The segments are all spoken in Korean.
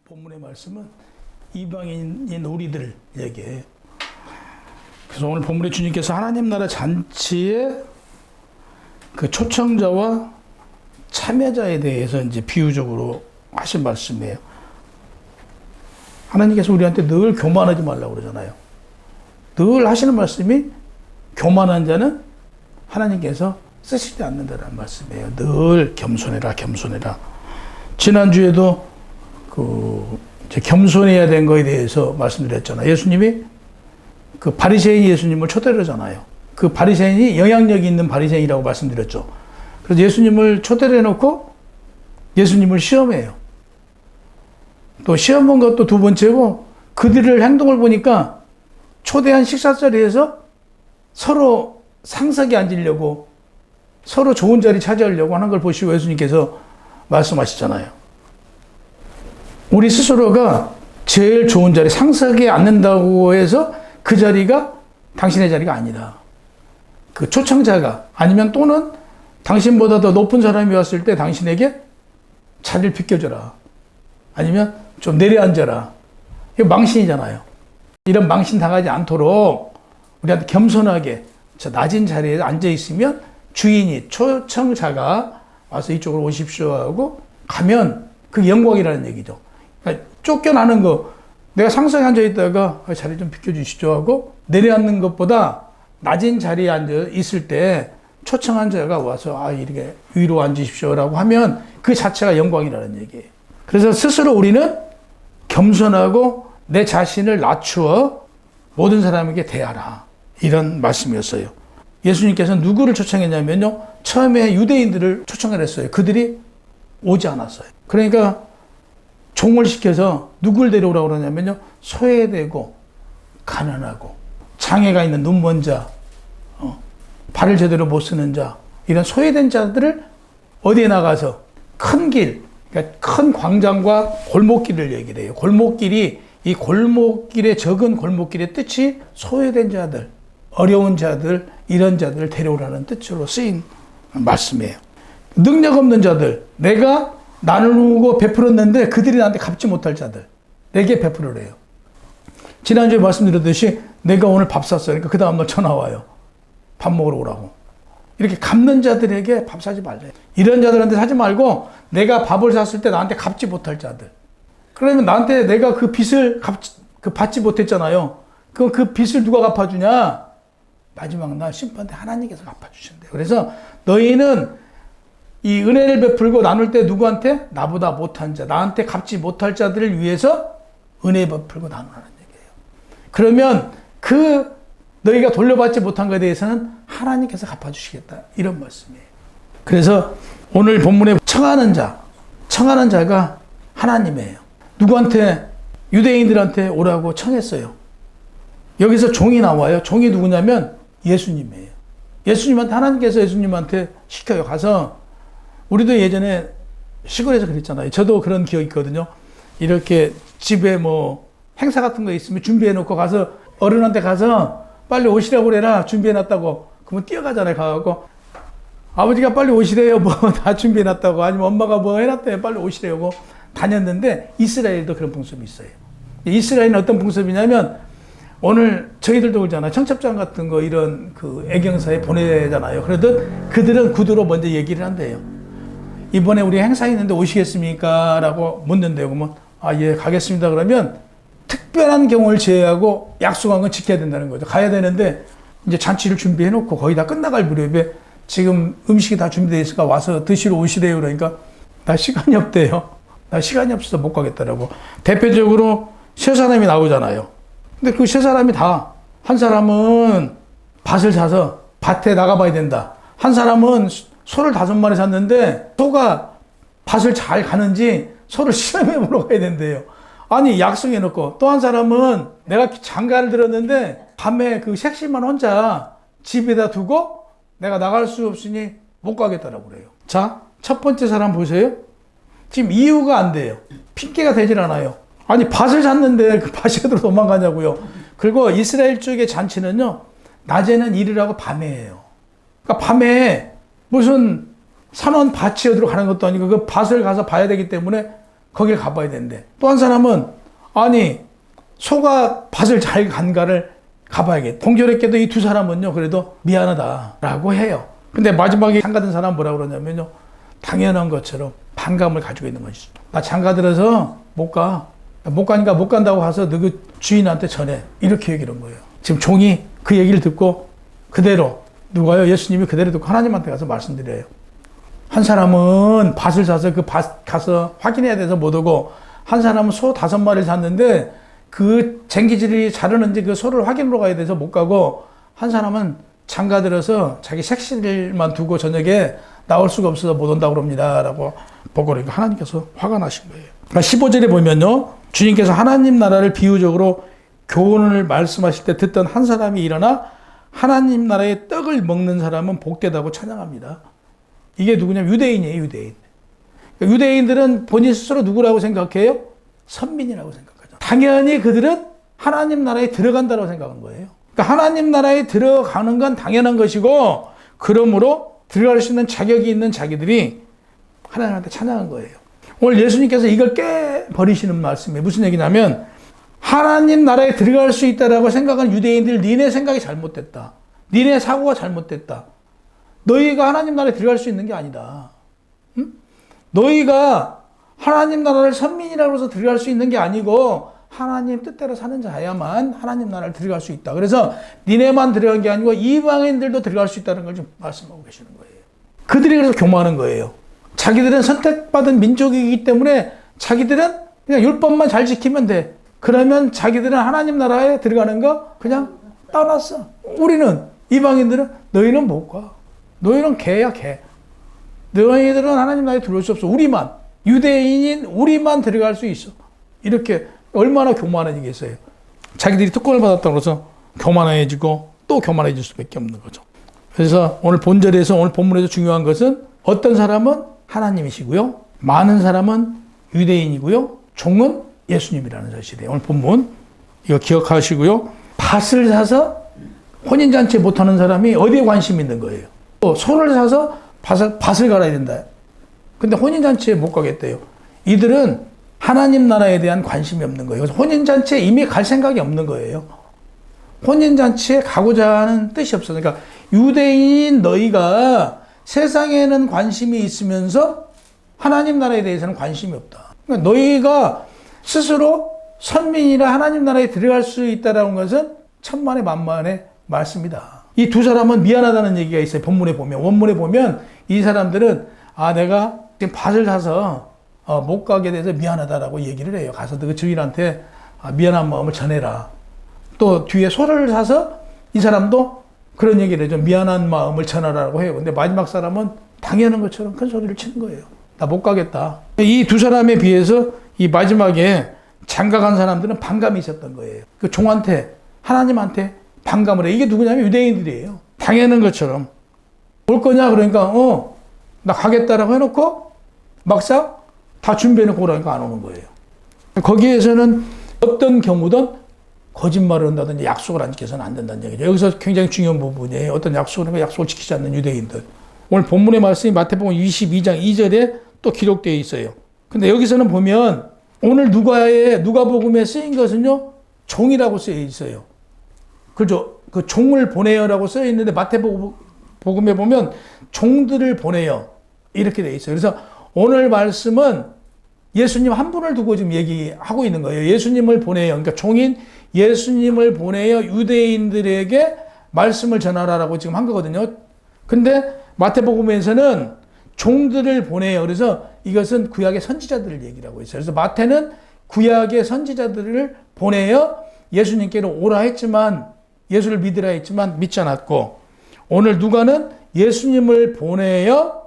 본문의 말씀은 이방인인 우리들에게, 그래서 오늘 본문에 주님께서 하나님 나라 잔치의 그 초청자와 참여자에 대해서 이제 비유적으로 하신 말씀이에요. 하나님께서 우리한테 늘 교만하지 말라고 그러잖아요. 늘 하시는 말씀이 교만한 자는 하나님께서 쓰시지 않는다는 말씀이에요. 늘 겸손해라, 겸손해라. 지난주에도 겸손해야 된 거에 대해서 말씀드렸잖아요. 예수님이 그 바리새인 예수님을 초대를 하잖아요. 그 바리새인이 영향력이 있는 바리새인이라고 말씀드렸죠. 그래서 예수님을 초대를 해놓고 예수님을 시험해요. 또 시험 본 것도 두 번째고, 그들의 행동을 보니까 초대한 식사 자리에서 서로 상석에 앉으려고, 서로 좋은 자리 차지하려고 하는 걸 보시고 예수님께서 말씀하시잖아요. 우리 스스로가 제일 좋은 자리, 상석에 앉는다고 해서 그 자리가 당신의 자리가 아니다. 그 초청자가, 아니면 또는 당신보다 더 높은 사람이 왔을 때 당신에게 자리를 비켜줘라. 아니면 좀 내려앉아라. 이거 망신이잖아요. 이런 망신 당하지 않도록 우리한테 겸손하게 저 낮은 자리에 앉아 있으면 주인이, 초청자가 와서 이쪽으로 오십시오 하고 가면 그게 영광이라는 얘기죠. 그러니까 쫓겨나는 거, 내가 상석에 앉아 있다가 자리 좀 비켜주시죠 하고 내려앉는 것보다 낮은 자리에 앉아 있을 때 초청한 자가 와서 이렇게 위로 앉으십시오라고 하면 그 자체가 영광이라는 얘기예요. 그래서 스스로 우리는 겸손하고 내 자신을 낮추어 모든 사람에게 대하라, 이런 말씀이었어요. 예수님께서는 누구를 초청했냐면요, 처음에 유대인들을 초청을 했어요. 그들이 오지 않았어요. 그러니까 종을 시켜서 누굴 데려오라고 그러냐면요, 소외되고 가난하고 장애가 있는 눈먼 자, 발을 제대로 못 쓰는 자, 이런 소외된 자들을 어디에 나가서 큰 길, 그러니까 큰 광장과 골목길을 얘기를 해요. 골목길이, 이 골목길의, 적은 골목길의 뜻이 소외된 자들, 어려운 자들, 이런 자들을 데려오라는 뜻으로 쓰인 말씀이에요. 능력 없는 자들, 내가 나누고 베풀었는데 그들이 나한테 갚지 못할 자들, 내게 베풀으래요. 지난주에 말씀드렸듯이 내가 오늘 밥 샀어요. 그러니까 그 다음날 전화 와요. 밥 먹으러 오라고. 이렇게 갚는 자들에게 밥 사지 말래요. 이런 자들한테 사지 말고 내가 밥을 샀을 때 나한테 갚지 못할 자들. 그러면 나한테 내가 그 빚을 받지 못했잖아요. 그 빚을 누가 갚아주냐? 마지막 날 심판 때 하나님께서 갚아주신대요. 그래서 너희는 이 은혜를 베풀고 나눌 때 누구한테? 나보다 못한 자, 나한테 갚지 못할 자들을 위해서 은혜 베풀고 나누라는 얘기예요. 그러면 너희가 돌려받지 못한 것에 대해서는 하나님께서 갚아주시겠다, 이런 말씀이에요. 그래서 오늘 본문에 청하는 자가 하나님이에요. 누구한테? 유대인들한테 오라고 청했어요. 여기서 종이 나와요. 종이 누구냐면 예수님이에요. 예수님한테, 하나님께서 예수님한테 시켜요. 가서, 우리도 예전에 시골에서 그랬잖아요. 저도 그런 기억이 있거든요. 이렇게 집에 행사 같은 거 있으면 준비해 놓고 가서 어른한테 가서 빨리 오시라고 그래라, 준비해 놨다고. 그러면 뛰어가잖아요. 가고 아버지가 빨리 오시래요. 다 준비해 놨다고. 아니면 엄마가 해놨대요. 빨리 오시래요. 다녔는데 이스라엘도 그런 풍습이 있어요. 이스라엘은 어떤 풍습이냐면, 오늘 저희들도 그러잖아요. 청첩장 같은 거 이런 애경사에 보내잖아요. 그러듯 그들은 구두로 먼저 얘기를 한대요. 이번에 우리 행사 있는데 오시겠습니까? 라고 묻는데요. 그러면 예, 가겠습니다. 그러면 특별한 경우를 제외하고 약속한 건 지켜야 된다는 거죠. 가야 되는데 이제 잔치를 준비해 놓고 거의 다 끝나갈 무렵에 지금 음식이 다 준비되어 있으니까 와서 드시러 오시래요. 그러니까 나 시간이 없대요. 나 시간이 없어서 못 가겠다라고. 대표적으로 세 사람이 나오잖아요. 근데 그 세 사람이 다, 한 사람은 밭을 사서 밭에 나가봐야 된다. 한 사람은 소를 5마리 샀는데 소가 밭을 잘 가는지 소를 시험해 보러 가야 된대요. 아니, 약속해놓고. 또 한 사람은 내가 장가를 들었는데 밤에 그 색시만 혼자 집에다 두고 내가 나갈 수 없으니 못 가겠다라고 그래요. 자, 첫 번째 사람 보세요. 지금 이유가 안 돼요. 핑계가 되질 않아요. 아니, 밭을 샀는데 그 밭에 들어 도망가냐고요. 그리고 이스라엘 쪽의 잔치는요, 낮에는 일을 하고 밤에 해요. 그러니까 밤에 무슨 산원 밭이 어디로 가는 것도 아니고 그 밭을 가서 봐야 되기 때문에 거길 가봐야 되는데, 또 한 사람은 아니 소가 밭을 잘 간가를 가봐야겠다. 공교롭게도 이 두 사람은요 그래도 미안하다라고 해요. 근데 마지막에 장가든 사람은 뭐라고 그러냐면요, 당연한 것처럼 반감을 가지고 있는 것이죠. 나 장가들어서 못 가니까 못 간다고 가서 너 그 주인한테 전해, 이렇게 얘기를 한 거예요. 지금 종이 그 얘기를 듣고 그대로, 누가요? 예수님이 그대로 듣고 하나님한테 가서 말씀드려요. 한 사람은 밭을 사서 그 밭 가서 확인해야 돼서 못 오고, 한 사람은 소 5마리를 샀는데 그 쟁기질이 자르는지 그 소를 확인하러 가야 돼서 못 가고, 한 사람은 장가들어서 자기 색실만 두고 저녁에 나올 수가 없어서 못 온다고 그럽니다 라고 보고, 그러니까 하나님께서 화가 나신 거예요. 그러니까 15절에 보면요, 주님께서 하나님 나라를 비유적으로 교훈을 말씀하실 때 듣던 한 사람이 일어나 하나님 나라의 떡을 먹는 사람은 복되다고 찬양합니다. 이게 누구냐면 유대인이에요, 유대인. 그러니까 유대인들은 본인 스스로 누구라고 생각해요? 선민이라고 생각하죠. 당연히 그들은 하나님 나라에 들어간다고 생각한 거예요. 그러니까 하나님 나라에 들어가는 건 당연한 것이고, 그러므로 들어갈 수 있는 자격이 있는 자기들이 하나님한테 찬양한 거예요. 오늘 예수님께서 이걸 깨버리시는 말씀이에요. 무슨 얘기냐면, 하나님 나라에 들어갈 수 있다라고 생각하는 유대인들, 니네 생각이 잘못됐다. 니네 사고가 잘못됐다. 너희가 하나님 나라에 들어갈 수 있는 게 아니다. 응? 너희가 하나님 나라를 선민이라고 해서 들어갈 수 있는 게 아니고, 하나님 뜻대로 사는 자야만 하나님 나라를 들어갈 수 있다. 그래서 니네만 들어간 게 아니고 이방인들도 들어갈 수 있다는 걸 좀 말씀하고 계시는 거예요. 그들이 그래서 교만한 거예요. 자기들은 선택받은 민족이기 때문에 자기들은 그냥 율법만 잘 지키면 돼. 그러면 자기들은 하나님 나라에 들어가는 거 그냥 떠났어. 우리는, 이방인들은 너희는 못 가. 너희는 개야, 개. 너희들은 하나님 나라에 들어올 수 없어. 우리만, 유대인인 우리만 들어갈 수 있어. 이렇게 얼마나 교만해지겠어요. 자기들이 특권을 받았다고 해서 교만해지고 또 교만해질 수밖에 없는 거죠. 그래서 오늘 본절에서, 오늘 본문에서 중요한 것은, 어떤 사람은 하나님이시고요, 많은 사람은 유대인이고요, 종은 예수님이라는 사실이에요. 오늘 본문 이거 기억하시고요. 밭을 사서 혼인잔치 못하는 사람이 어디에 관심 있는 거예요? 또 소를 사서 밭을 갈아야 된다. 근데 혼인잔치에 못 가겠대요. 이들은 하나님 나라에 대한 관심이 없는 거예요. 그래서 혼인잔치에 이미 갈 생각이 없는 거예요. 혼인잔치에 가고자 하는 뜻이 없어. 그러니까 유대인인 너희가 세상에는 관심이 있으면서 하나님 나라에 대해서는 관심이 없다. 그러니까 너희가 스스로 선민이라 하나님 나라에 들어갈 수 있다는 것은 천만의 만만의 말씀이다. 이 두 사람은 미안하다는 얘기가 있어요. 본문에 보면, 원문에 보면 이 사람들은 내가 지금 밭을 사서 못 가게 돼서 미안하다라고 얘기를 해요. 가서 그 주인한테 미안한 마음을 전해라. 또 뒤에 소를 사서 이 사람도 그런 얘기를 해줘. 미안한 마음을 전하라고 해요. 근데 마지막 사람은 당연한 것처럼 큰 소리를 치는 거예요. 나 못 가겠다. 이 두 사람에 비해서 이 마지막에 장가간 사람들은 반감이 있었던 거예요. 그 종한테, 하나님한테 반감을 해. 이게 누구냐면 유대인들이에요. 당연한 것처럼. 올 거냐? 그러니까, 나 가겠다라고 해놓고 막상 다 준비해놓고 오라니까 안 오는 거예요. 거기에서는 어떤 경우든 거짓말을 한다든지 약속을 안 지켜서는 안 된다는 얘기죠. 여기서 굉장히 중요한 부분이에요. 어떤 약속을 지키지 않는 유대인들. 오늘 본문의 말씀이 마태복음 22장 2절에 또 기록되어 있어요. 근데 여기서는 보면 오늘 누가복음에 쓰인 것은요, 종이라고 쓰여 있어요. 그죠? 그 종을 보내요라고 쓰여 있는데 마태복음에 보면 종들을 보내요. 이렇게 되어 있어요. 그래서 오늘 말씀은 예수님 한 분을 두고 지금 얘기하고 있는 거예요. 예수님을 보내요. 그러니까 종인 예수님을 보내요. 유대인들에게 말씀을 전하라라고 지금 한 거거든요. 근데 마태복음에서는 종들을 보내요. 그래서 이것은 구약의 선지자들을 얘기를 하고 있어요. 그래서 마태는 구약의 선지자들을 보내요. 예수님께로 오라 했지만, 예수를 믿으라 했지만 믿지 않았고, 오늘 누가는 예수님을 보내요.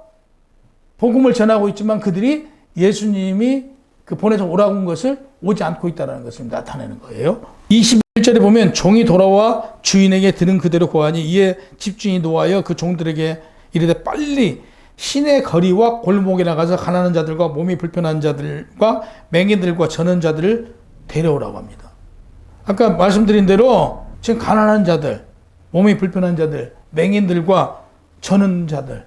복음을 전하고 있지만 그들이 예수님이 그 보내서 오라고 한 것을 오지 않고 있다는 것을 나타내는 거예요. 21절에 보면 종이 돌아와 주인에게 들은 그대로 고하니 이에 집주인이 노하여 그 종들에게 이르되 빨리 시내 거리와 골목에 나가서 가난한 자들과 몸이 불편한 자들과 맹인들과 저는 자들을 데려오라고 합니다. 아까 말씀드린 대로 지금 가난한 자들, 몸이 불편한 자들, 맹인들과 저는 자들,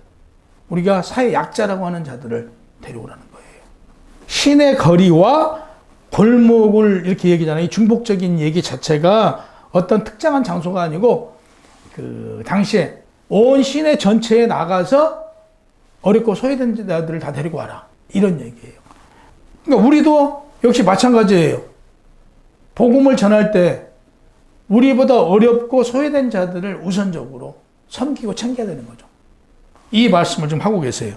우리가 사회 약자라고 하는 자들을 데려오라는 거예요. 시내 거리와 골목을 이렇게 얘기잖아요. 이 중복적인 얘기 자체가 어떤 특정한 장소가 아니고 그 당시에 온 시내 전체에 나가서 어렵고 소외된 자들을 다 데리고 와라. 이런 얘기예요. 그러니까 우리도 역시 마찬가지예요. 복음을 전할 때 우리보다 어렵고 소외된 자들을 우선적으로 섬기고 챙겨야 되는 거죠. 이 말씀을 좀 하고 계세요.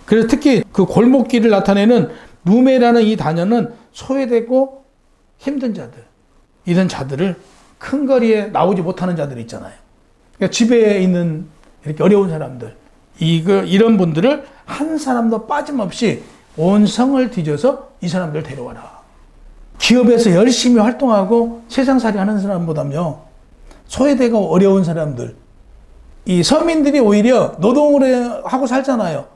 그래서 특히 그 골목길을 나타내는 누메라는 이 단어는 소외되고 힘든 자들, 이런 자들을 큰 거리에 나오지 못하는 자들이 있잖아요. 그러니까 집에 있는 이렇게 어려운 사람들, 이런 분들을 한 사람도 빠짐없이 온 성을 뒤져서 이 사람들 데려와라. 기업에서 열심히 활동하고 세상살이 하는 사람보다요, 소외되고 어려운 사람들, 이 서민들이 오히려 노동을 하고 살잖아요.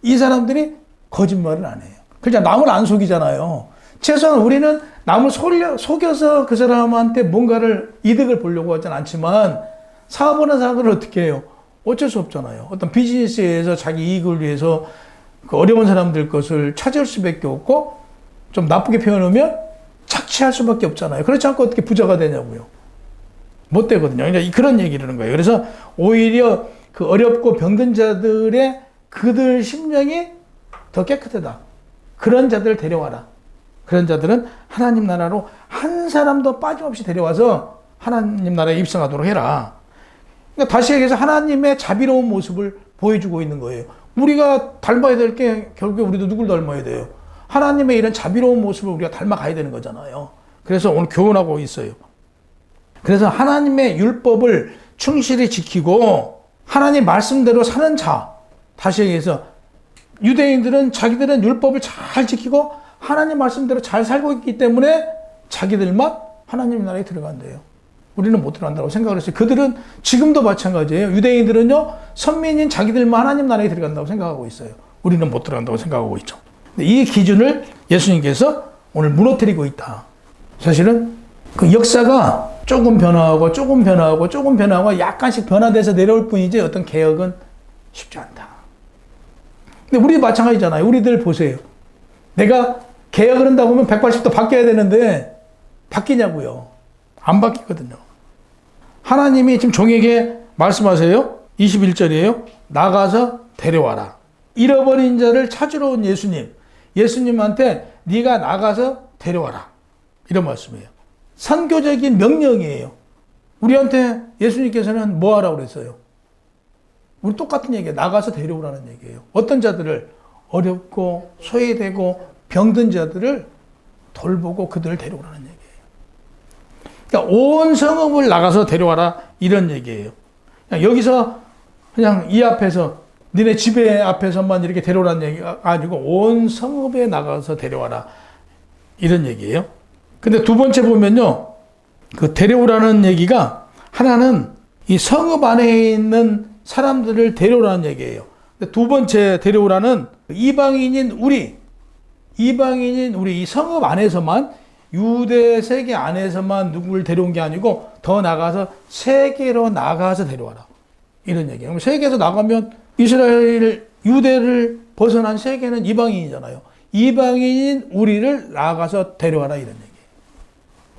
이 사람들이 거짓말을 안 해요. 그냥 남을 안 속이잖아요. 최소한 우리는 남을 속여서 그 사람한테 뭔가를 이득을 보려고 하진 않지만, 사업하는 사람들은 어떻게 해요? 어쩔 수 없잖아요. 어떤 비즈니스에서 자기 이익을 위해서 그 어려운 사람들 것을 찾을 수밖에 없고, 좀 나쁘게 표현하면 착취할 수밖에 없잖아요. 그렇지 않고 어떻게 부자가 되냐고요. 못 되거든요. 그러니까 그런 얘기를 하는 거예요. 그래서 오히려 그 어렵고 병든 자들의 그들 심령이 더 깨끗하다. 그런 자들을 데려와라. 그런 자들은 하나님 나라로 한 사람도 빠짐없이 데려와서 하나님 나라에 입성하도록 해라. 그러니까 다시 얘기해서 하나님의 자비로운 모습을 보여주고 있는 거예요. 우리가 닮아야 될 게 결국에 우리도 누굴 닮아야 돼요? 하나님의 이런 자비로운 모습을 우리가 닮아가야 되는 거잖아요. 그래서 오늘 교훈하고 있어요. 그래서 하나님의 율법을 충실히 지키고 하나님 말씀대로 사는 자, 다시 얘기해서 유대인들은 자기들은 율법을 잘 지키고 하나님 말씀대로 잘 살고 있기 때문에 자기들만 하나님 나라에 들어간대요. 우리는 못 들어간다고 생각을 했어요. 그들은 지금도 마찬가지예요. 유대인들은요, 선민인 자기들만 하나님 나라에 들어간다고 생각하고 있어요. 우리는 못 들어간다고 생각하고 있죠. 이 기준을 예수님께서 오늘 무너뜨리고 있다. 사실은 그 역사가 조금 변화하고 조금 변화하고 조금 변화하고 약간씩 변화돼서 내려올 뿐이지 어떤 개혁은 쉽지 않다. 근데 우리 마찬가지잖아요. 우리들 보세요. 내가 개혁을 한다고 하면 180도 바뀌어야 되는데 바뀌냐고요. 안 바뀌거든요. 하나님이 지금 종에게 말씀하세요. 21절이에요. 나가서 데려와라. 잃어버린 자를 찾으러 온 예수님. 예수님한테 네가 나가서 데려와라. 이런 말씀이에요. 선교적인 명령이에요. 우리한테 예수님께서는 뭐 하라고 그랬어요? 우리 똑같은 얘기예요. 나가서 데려오라는 얘기예요. 어떤 자들을 어렵고 소외되고 병든 자들을 돌보고 그들을 데려오라는 얘기예요. 그러니까 온 성읍을 나가서 데려와라 이런 얘기예요. 그냥 여기서 그냥 이 앞에서 니네 집에 앞에서만 이렇게 데려오라는 얘기가 아니고 온 성읍에 나가서 데려와라 이런 얘기예요. 근데 두 번째 보면요, 그 데려오라는 얘기가 하나는 이 성읍 안에 있는 사람들을 데려오라는 얘기예요. 두 번째 데려오라는 이방인인 우리 이 성읍 안에서만, 유대 세계 안에서만 누구를 데려온 게 아니고 더 나가서 세계로 나가서 데려와라 이런 얘기예요. 세계에서 나가면 이스라엘 유대를 벗어난 세계는 이방인이잖아요. 이방인인 우리를 나가서 데려와라 이런 얘기예요.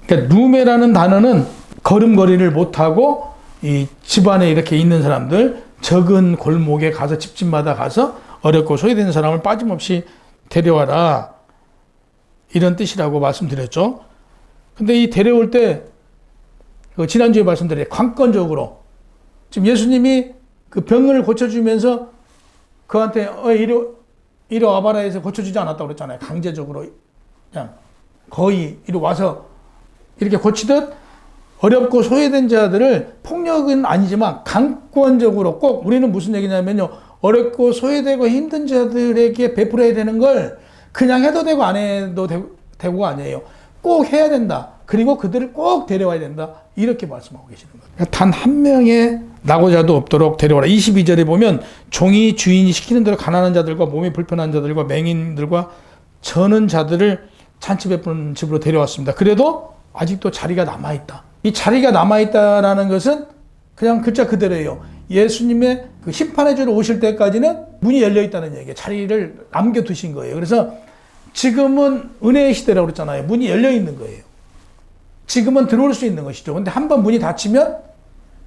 그러니까 누메라는 단어는 걸음걸이를 못하고 이 집안에 이렇게 있는 사람들, 적은 골목에 가서 집집마다 가서 어렵고 소외된 사람을 빠짐없이 데려와라 이런 뜻이라고 말씀드렸죠. 근데 이 데려올 때 지난주에 말씀드린 관건적으로 지금 예수님이 그 병을 고쳐주면서 그한테 이리 와봐라 해서 고쳐주지 않았다고 그랬잖아요. 강제적으로 그냥 거의 이리 와서 이렇게 고치듯 어렵고 소외된 자들을, 폭력은 아니지만 강권적으로 꼭, 우리는 무슨 얘기냐면요, 어렵고 소외되고 힘든 자들에게 베풀어야 되는 걸 그냥 해도 되고 안 해도 되고가 아니에요. 꼭 해야 된다. 그리고 그들을 꼭 데려와야 된다. 이렇게 말씀하고 계시는 거예요. 단 한 명의 낙오자도 없도록 데려와라. 22절에 보면 종이 주인이 시키는 대로 가난한 자들과 몸이 불편한 자들과 맹인들과 저는 자들을 잔치 베푸는 집으로 데려왔습니다. 그래도 아직도 자리가 남아있다. 이 자리가 남아있다라는 것은 그냥 글자 그대로예요. 예수님의 그 심판의 주로 오실 때까지는 문이 열려있다는 얘기예요. 자리를 남겨두신 거예요. 그래서 지금은 은혜의 시대라고 그랬잖아요. 문이 열려 있는 거예요. 지금은 들어올 수 있는 것이죠. 근데 한번 문이 닫히면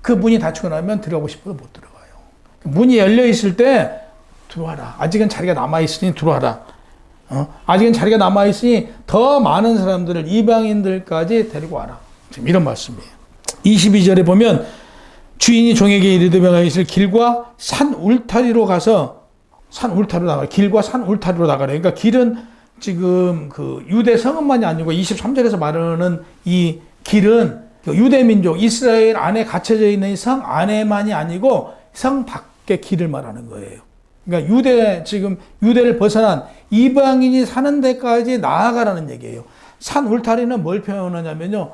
그 문이 닫히고 나면 들어가고 싶어도 못 들어가요. 문이 열려 있을 때 들어와라. 아직은 자리가 남아있으니 들어와라. 아직은 자리가 남아있으니 더 많은 사람들을 이방인들까지 데리고 와라. 지금 이런 말씀이에요. 22절에 보면 주인이 종에게 이르되 명하기를 길과 산 울타리로 가서 산 울타리로 나가라. 길과 산 울타리로 나가라. 그러니까 길은 지금 그 유대 성읍만이 아니고 23절에서 말하는 이 길은 유대 민족 이스라엘 안에 갇혀져 있는 이 성 안에만이 아니고 성 밖의 길을 말하는 거예요. 그러니까 지금 유대를 벗어난 이방인이 사는 데까지 나아가라는 얘기예요. 산 울타리는 뭘 표현하냐면요.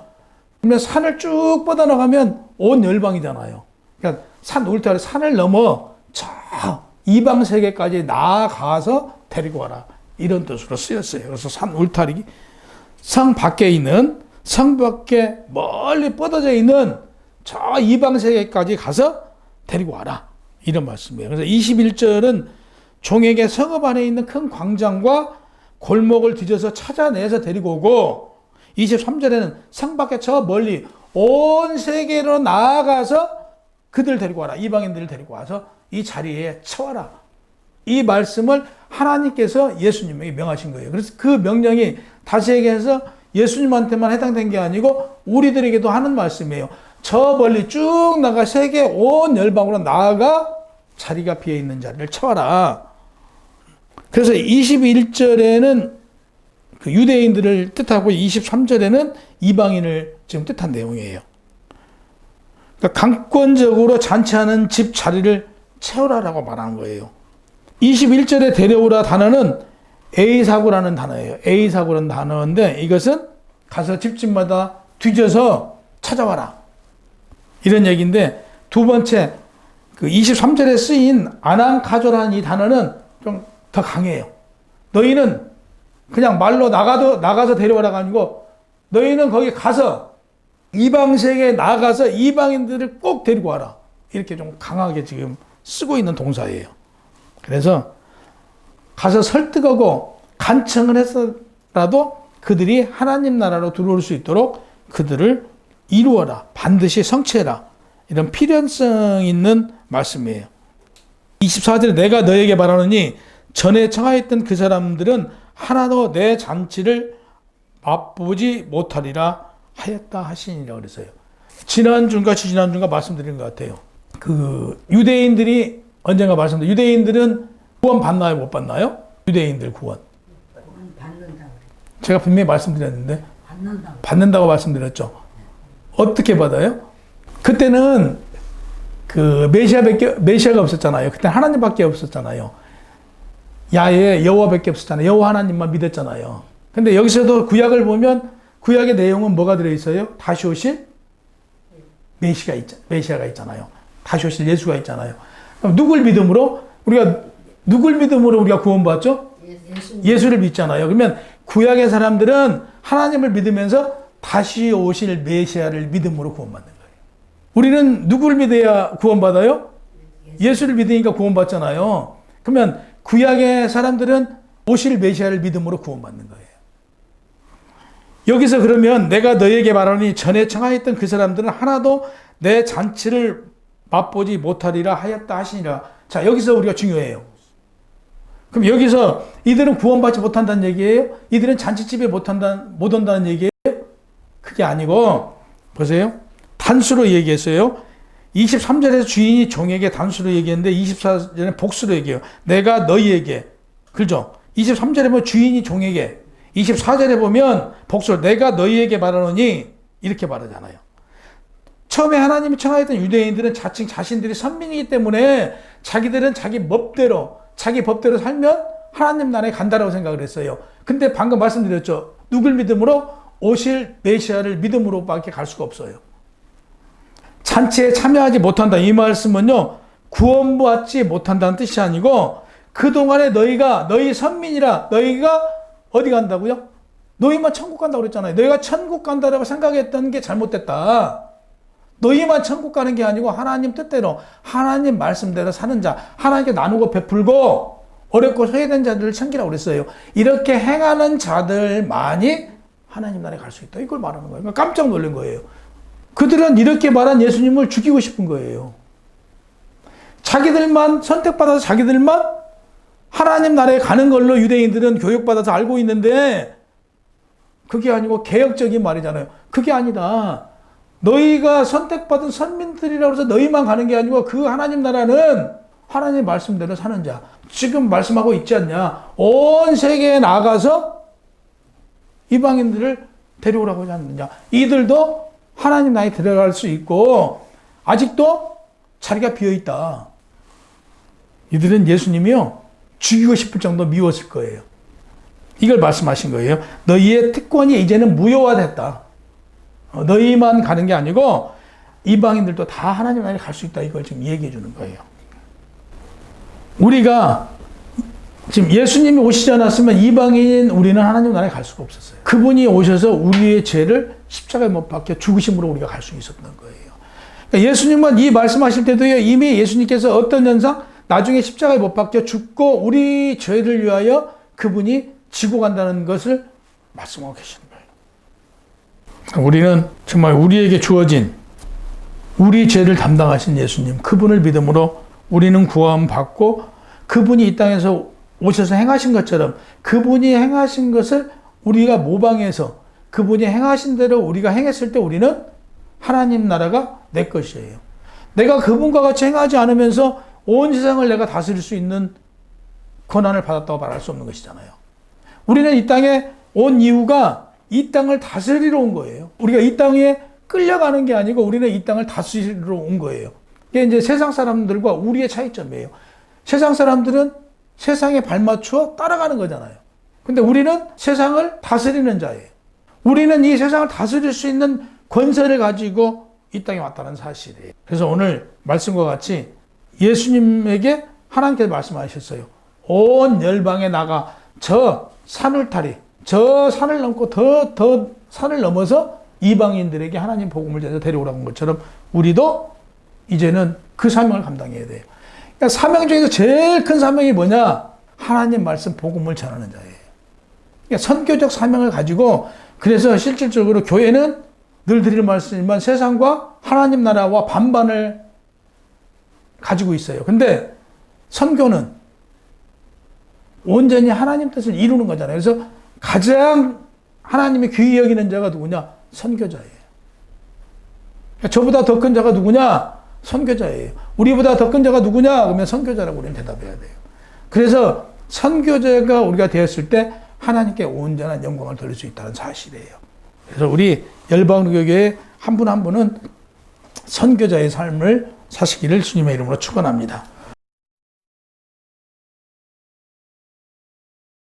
그러면 산을 쭉 뻗어나가면 온 열방이잖아요. 그러니까 산 울타리, 산을 넘어 저 이방 세계까지 나아가서 데리고 와라. 이런 뜻으로 쓰였어요. 그래서 산 울타리, 성 밖에 있는, 성 밖에 멀리 뻗어져 있는 저 이방 세계까지 가서 데리고 와라. 이런 말씀이에요. 그래서 21절은 종에게 성읍 안에 있는 큰 광장과 골목을 뒤져서 찾아내서 데리고 오고, 23절에는 성 밖에 저 멀리 온 세계로 나아가서 그들 데리고 와라. 이방인들을 데리고 와서 이 자리에 처하라. 이 말씀을 하나님께서 예수님에게 명하신 거예요. 그래서 그 명령이 다시 얘기해서 예수님한테만 해당된 게 아니고 우리들에게도 하는 말씀이에요. 저 멀리 쭉 나가 세계 온 열방으로 나아가 자리가 비어있는 자리를 쳐라. 그래서 21절에는 그 유대인들을 뜻하고 23절에는 이방인을 지금 뜻한 내용이에요. 그러니까 강권적으로 잔치하는 집 자리를 채우라라고 말하는 거예요. 21절에 데려오라 단어는 에이사고라는 단어예요. 에이사고라는 단어인데 이것은 가서 집집마다 뒤져서 찾아와라. 이런 얘기인데 두 번째 그 23절에 쓰인 아난카조라는 이 단어는 좀 더 강해요. 너희는 그냥 말로 나가서 데려와라가 아니고 너희는 거기 가서 이방 세계에 나가서 이방인들을 꼭 데리고 와라. 이렇게 좀 강하게 지금 쓰고 있는 동사예요. 그래서 가서 설득하고 간청을 해서라도 그들이 하나님 나라로 들어올 수 있도록 그들을 이루어라. 반드시 성취해라. 이런 필연성 있는 말씀이에요. 24절에 내가 너에게 말하노니 전에 청하였던 그 사람들은 하나도 내 잔치를 맛보지 못하리라 하였다 하시니라 그랬어요. 지난주인가 말씀드린 것 같아요. 그 유대인들이 언젠가 말씀드린 유대인들은 구원 받나요? 못 받나요? 유대인들 구원. 받는다. 제가 분명히 말씀드렸는데 받는다고 말씀드렸죠. 어떻게 받아요? 그때는 그 메시아가 없었잖아요. 그때 하나님밖에 없었잖아요. 야훼 여호와밖에 없었잖아요. 여호와 하나님만 믿었잖아요. 근데 여기서도 구약을 보면 구약의 내용은 뭐가 들어있어요? 다시 오실 메시아가 있잖아요. 다시 오실 예수가 있잖아요. 그럼 누굴 믿음으로 우리가 구원받죠? 예수를 믿잖아요. 그러면 구약의 사람들은 하나님을 믿으면서 다시 오실 메시아를 믿음으로 구원받는 거예요. 우리는 누굴 믿어야 구원받아요? 예수를 믿으니까 구원받잖아요. 그러면 구약의 사람들은 오실 메시아를 믿음으로 구원받는 거예요. 여기서 그러면 내가 너에게 말하니 전에 청하였던 그 사람들은 하나도 내 잔치를 맛보지 못하리라 하였다 하시니라. 자, 여기서 우리가 중요해요. 그럼 여기서 이들은 구원받지 못한다는 얘기예요? 이들은 잔치집에 못 온다는 얘기예요? 그게 아니고 보세요. 단수로 얘기했어요. 23절에서 주인이 종에게 단수로 얘기했는데 24절에 복수로 얘기해요. 내가 너희에게. 그렇죠? 23절에 보면 주인이 종에게, 24절에 보면 복수로 내가 너희에게 말하노니 이렇게 말하잖아요. 처음에 하나님이 청하였던 유대인들은 자칭 자신들이 선민이기 때문에 자기들은 자기 법대로 살면 하나님 나라에 간다라고 생각을 했어요. 근데 방금 말씀드렸죠. 누굴 믿음으로? 오실 메시아를 믿음으로밖에 갈 수가 없어요. 잔치에 참여하지 못한다. 이 말씀은요, 구원받지 못한다는 뜻이 아니고, 그동안에 너희 선민이라, 너희가 어디 간다고요? 너희만 천국 간다고 그랬잖아요. 너희가 천국 간다라고 생각했던 게 잘못됐다. 너희만 천국 가는 게 아니고, 하나님 뜻대로, 하나님 말씀대로 사는 자, 하나님께 나누고 베풀고, 어렵고 소외된 자들을 챙기라고 그랬어요. 이렇게 행하는 자들만이 하나님 나라에 갈 수 있다. 이걸 말하는 거예요. 그러니까 깜짝 놀란 거예요. 그들은 이렇게 말한 예수님을 죽이고 싶은 거예요. 자기들만 선택받아서 자기들만 하나님 나라에 가는 걸로 유대인들은 교육받아서 알고 있는데 그게 아니고 개혁적인 말이잖아요. 그게 아니다. 너희가 선택받은 선민들이라고 해서 너희만 가는 게 아니고 그 하나님 나라는 하나님 말씀대로 사는 자. 지금 말씀하고 있지 않냐. 온 세계에 나가서 이방인들을 데려오라고 하지 않느냐. 이들도 하나님 나라에 들어갈 수 있고 아직도 자리가 비어있다. 이들은 예수님이요 죽이고 싶을 정도 미웠을 거예요. 이걸 말씀하신 거예요. 너희의 특권이 이제는 무효화됐다. 너희만 가는 게 아니고 이방인들도 다 하나님 나라에 갈 수 있다. 이걸 지금 얘기해 주는 거예요. 우리가 지금 예수님이 오시지 않았으면 이방인 우리는 하나님 나라에 갈 수가 없었어요. 그분이 오셔서 우리의 죄를 십자가에 못 박혀 죽으심으로 우리가 갈 수 있었던 거예요. 그러니까 예수님은 이 말씀하실 때도요, 이미 예수님께서 어떤 현상, 나중에 십자가에 못 박혀 죽고 우리 죄를 위하여 그분이 지고 간다는 것을 말씀하고 계시는 거예요. 우리는 정말 우리에게 주어진 우리 죄를 담당하신 예수님, 그분을 믿음으로 우리는 구원 받고 그분이 이 땅에서 오셔서 행하신 것처럼 그분이 행하신 것을 우리가 모방해서 그분이 행하신 대로 우리가 행했을 때 우리는 하나님 나라가 내 것이에요. 내가 그분과 같이 행하지 않으면서 온 세상을 내가 다스릴 수 있는 권한을 받았다고 말할 수 없는 것이잖아요. 우리는 이 땅에 온 이유가 이 땅을 다스리러 온 거예요. 우리가 이 땅에 끌려가는 게 아니고 우리는 이 땅을 다스리러 온 거예요. 이게 이제 세상 사람들과 우리의 차이점이에요. 세상 사람들은 세상에 발맞추어 따라가는 거잖아요. 근데 우리는 세상을 다스리는 자예요. 우리는 이 세상을 다스릴 수 있는 권세를 가지고 이 땅에 왔다는 사실이에요. 그래서 오늘 말씀과 같이 예수님에게 하나님께서 말씀하셨어요. 온 열방에 나가 저 산울타리, 저 산을 넘고 더 산을 넘어서 이방인들에게 하나님 복음을 전해서 데려오라는 것처럼 우리도 이제는 그 사명을 감당해야 돼요. 그러니까 사명 중에서 제일 큰 사명이 뭐냐? 하나님 말씀 복음을 전하는 자예요. 그러니까 선교적 사명을 가지고 그래서 실질적으로 교회는 늘 드리는 말씀이지만 세상과 하나님 나라와 반반을 가지고 있어요. 근데 선교는 온전히 하나님 뜻을 이루는 거잖아요. 그래서 가장 하나님이 귀히 여기는 자가 누구냐? 선교자예요. 그러니까 저보다 더 큰 자가 누구냐? 선교자예요. 우리보다 더 큰 자가 누구냐? 그러면 선교자라고 우리는 대답해야 돼요. 그래서 선교자가 우리가 되었을 때 하나님께 온전한 영광을 돌릴 수 있다는 사실이에요. 그래서 우리 열방교회의 한 분 한 분은 선교자의 삶을 사시기를 주님의 이름으로 축원합니다.